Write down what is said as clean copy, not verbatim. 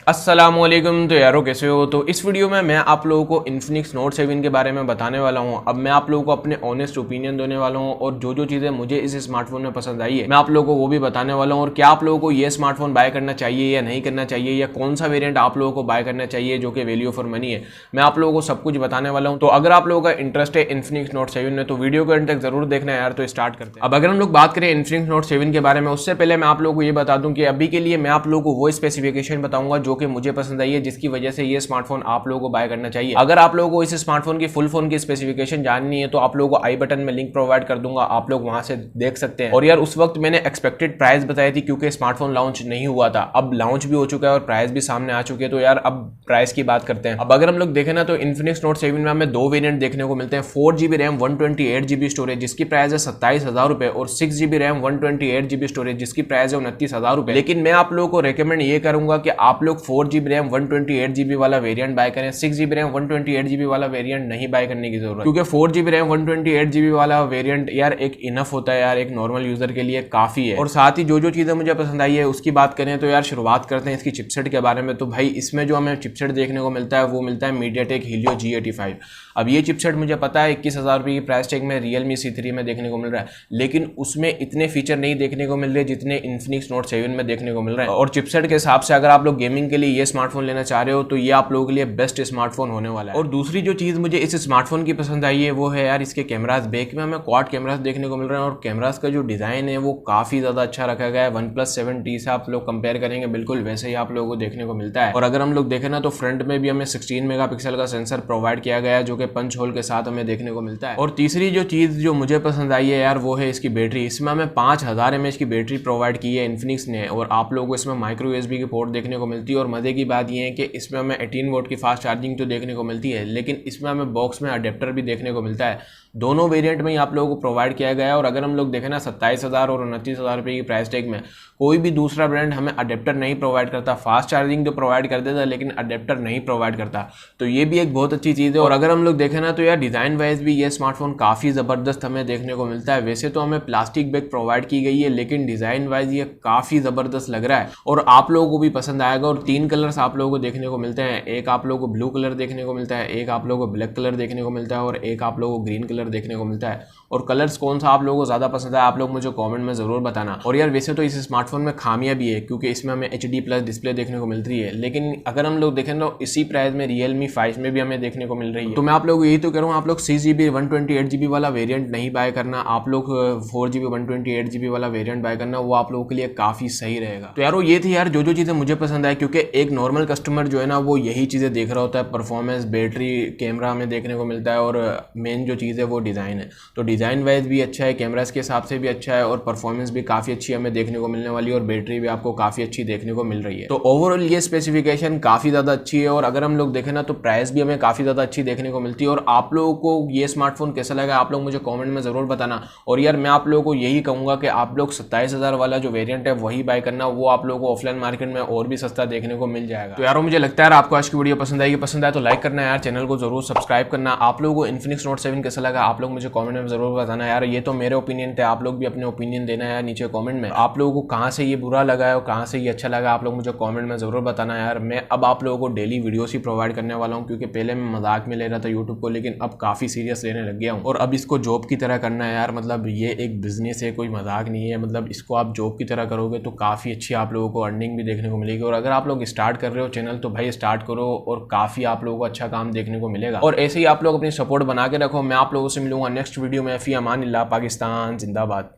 अस्सलामुअलैकुम। तो यारो कैसे हो। तो इस वीडियो में मैं आप लोगों को इन्फिनिक्स नोट 7 के बारे में बताने वाला हूं। अब मैं आप लोगों को अपने ऑनेस्ट ओपिनियन देने वाला हूं और जो जो चीज़ें मुझे इस स्मार्टफोन में पसंद आई है मैं आप लोगों को वो भी बताने वाला हूं। और क्या आप लोगों को ये स्मार्टफोन बाय करना चाहिए या नहीं करना चाहिए, या कौन सा वेरियंट आप लोगों को बाय करना चाहिए जो कि वैल्यू फॉर मनी है, मैं आप लोगों को सब कुछ बताने वाला हूँ। तो अगर आप लोगों का इंटरेस्ट है इन्फिनिक्स नोट 7 में तो वीडियो को एंड तक जरूर देखना है यार। तो स्टार्ट करते हैं। अब अगर हम लोग बात करें इन्फिनिक्स नोट 7 के बारे में, उससे पहले मैं आप लोगों को ये बता दूं कि अभी के लिए मैं आप लोगों को वो स्पेसिफिकेशन बताऊंगा जो कि मुझे पसंद आई है, जिसकी वजह से ये स्मार्टफोन आप लोगों को बाय करना चाहिए। अगर आप लोगों को इस स्मार्टफोन की फुल फोन की स्पेसिफिकेशन जाननी है तो आप लोगों को आई बटन में लिंक प्रोवाइड कर दूंगा, आप लोग वहां से देख सकते हैं। और यार उस वक्त मैंने एक्सपेक्टेड प्राइस बताई थी क्योंकि स्मार्टफोन लॉन्च नहीं हुआ था, अब लॉन्च भी हो चुका है और प्राइस भी सामने आ चुके हैं। तो यार अब प्राइस की बात करते हैं। अब अगर हम लोग देखें ना तो इन्फिनिक्स नोट 7 में हमें दो वेरिएंट देखने को मिलते हैं। 4GB रैम 128GB स्टोरेज जिसकी प्राइस है 27,000 रुपए, और 6GB रैम 128GB स्टोरेज जिसकी प्राइस है 29,000 रुपए। लेकिन मैं आप लोगों को रेकमेंड ये करूंगा कि आप लोग 4GB रैम 128GB वाला वेरिएंट बाय करें। 6GB रैम 128GB वाला वेरिएंट नहीं बाय करने की जरूरत, क्योंकि 4GB रैम 128GB वाला वेरिएंट यार एक इनफ होता है यार, एक नॉर्मल यूजर के लिए काफी है। और साथ ही जो जो चीजें मुझे पसंद आई है उसकी बात करें तो यार शुरुआत करते हैं इसकी चिपसेट के बारे में। तो भाई इसमें जो हमें चिपसेट देखने को मिलता है वो मिलता है मीडियाटेक हीलियो G85। अब ये चिपसेट मुझे पता है 21,000 रुपए की प्राइस टैग में Realme C3 में देखने को मिल रहा है, लेकिन उसमें इतने फीचर नहीं देखने को मिल रहे जितने इन्फिनिक्स नोट 7 में देखने को मिल रहे हैं। और चिपसेट के हिसाब से अगर आप लोग गेमिंग के लिए ये स्मार्टफोन लेना चाह रहे हो तो ये आप लोगों के लिए बेस्ट स्मार्टफोन होने वाला है। और दूसरी जो चीज मुझे इस स्मार्टफोन की पसंद आई है वो है यार इसके कैमरास। बैक में हमें क्वाड कैमरास देखने को मिल रहे हैं और कैमरास का जो डिजाइन है वो काफी ज्यादा अच्छा रखा गया है। OnePlus 7T से आप लोग कंपेयर करेंगे बिल्कुल वैसे ही आप लोगों को देखने को मिलता है। और अगर हम लोग देखें ना तो फ्रंट में भी हमें 16 मेगापिक्सल का सेंसर प्रोवाइड किया गया है जो कि पंच होल के साथ हमें देखने को मिलता है। और तीसरी जो चीज जो मुझे पसंद आई है यार वो है इसकी बैटरी। इसमें हमें 5000 mAh की बैटरी प्रोवाइड की है इन्फिनिक्स ने, और आप लोगों को इसमें माइक्रो USB की पोर्ट देखने को मिलती है। और मजे की बात यह है कि इसमें हमें 18 वोल्ट की फास्ट चार्जिंग तो देखने को मिलती है, लेकिन इसमें हमें बॉक्स में अडेप्टर भी देखने को मिलता है। दोनों वेरिएंट में ही आप लोगों को प्रोवाइड किया गया है। और अगर हम लोग देखें ना 27,000 और 29,000 रुपए की प्राइस टैग में कोई भी दूसरा ब्रांड हमें अडेप्टर नहीं प्रोवाइड करता। फास्ट चार्जिंग तो प्रोवाइड कर देता लेकिन अडेप्टर नहीं प्रोवाइड करता, तो ये भी एक बहुत अच्छी चीज़ है। और अगर हम लोग देखें ना तो यार डिज़ाइन वाइज भी ये स्मार्टफोन काफ़ी ज़बरदस्त हमें देखने को मिलता है। वैसे तो हमें प्लास्टिक बैग प्रोवाइड की गई है लेकिन डिज़ाइन वाइज ये काफ़ी ज़बरदस्त लग रहा है और आप लोगों को भी पसंद आएगा। और 3 कलर्स आप लोगों को देखने को मिलते हैं, एक आप लोगों को ब्लू कलर देखने को मिलता है, एक आप लोगों को ब्लैक कलर देखने को मिलता है और एक आप लोगों को ग्रीन कलर देखने को मिलता है। और कलर्स कौन सा आप लोगों को ज़्यादा पसंद है आप लोग मुझे कमेंट में ज़रूर बताना। और यार वैसे तो इस स्मार्टफोन में खामियां भी है क्योंकि इसमें हमें HD+ डिस्प्ले देखने को मिल रही है, लेकिन अगर हम लोग देखें तो इसी प्राइस में Realme 5 में भी हमें देखने को मिल रही है। तो मैं आप लोगों को यही तो कह रहा हूँ, आप लोग 6GB 128GB वाला वेरियंट नहीं बाय करना, आप लोग 4GB 128GB वाला वेरियंट बाय करना, वो आप लोगों के लिए काफ़ी सही रहेगा। तो यारो ये थी यार जो जो चीज़ें मुझे पसंद आए, क्योंकि एक नॉर्मल कस्टमर जो है ना वो यही चीज़ें देख रहा होता है, परफॉर्मेंस, बैटरी, कैमरा हमें देखने को मिलता है और मेन जो चीज़ है वो डिज़ाइन है। तो डिज़ाइन वाइज भी अच्छा है, कैमरास के हिसाब से भी अच्छा है और परफॉर्मेंस भी काफ़ी अच्छी हमें देखने को मिलने वाली है और बैटरी भी आपको काफ़ी अच्छी देखने को मिल रही है। तो ओवरऑल ये स्पेसिफिकेशन काफ़ी ज़्यादा अच्छी है। और अगर हम लोग देखें ना तो प्राइस भी हमें काफ़ी ज़्यादा अच्छी देखने को मिलती है। और आप लोगों को ये स्मार्टफोन कैसा लगा आप लोग मुझे कमेंट में ज़रूर बताना। और यार मैं आप लोगों को यही कहूँगा कि आप लोग 27,000 वाला जो वेरियंट है वही बाय करना, वो आप लोगों को ऑफलाइन मार्केट में और भी सस्ता देखने को मिल जाएगा। तो यार मुझे लगता है आपको आज की वीडियो पसंद आएगी, पसंद आए तो लाइक करना यार, चैनल को जरूर सब्सक्राइब करना। आप लोगों को इन्फिनिक्स नोट 7 कैसा लगा आप लोग मुझे कमेंट में जरूर बताना यार। ये तो मेरे ओपिनियन थे, आप लोग भी अपने ओपिनियन देना यार नीचे कमेंट में। आप लोगों को कहाँ से ये बुरा लगा है और कहाँ से ये अच्छा लगा आप लोग मुझे कमेंट में जरूर बताना यार। मैं अब आप लोगों को डेली वीडियोस ही प्रोवाइड करने वाला हूँ, क्योंकि पहले मैं मजाक में ले रहा था यूट्यूब को, लेकिन अब काफ़ी सीरियस लेने लग गया हूँ और अब इसको जॉब की तरह करना है यार। मतलब ये एक बिजनेस है, कोई मजाक नहीं है। मतलब इसको आप जॉब की तरह करोगे तो काफ़ी अच्छी आप लोगों को अर्निंग भी देखने को मिलेगी। और अगर आप लोग स्टार्ट कर रहे हो चैनल तो भाई स्टार्ट करो और काफ़ी आप लोगों को अच्छा काम देखने को मिलेगा। और ऐसे ही आप लोग अपनी सपोर्ट बना के रखो। मैं आप लोगों से मिलूंगा नेक्स्ट वीडियो में। फी अमान अल्लाह, पाकिस्तान जिंदाबाद।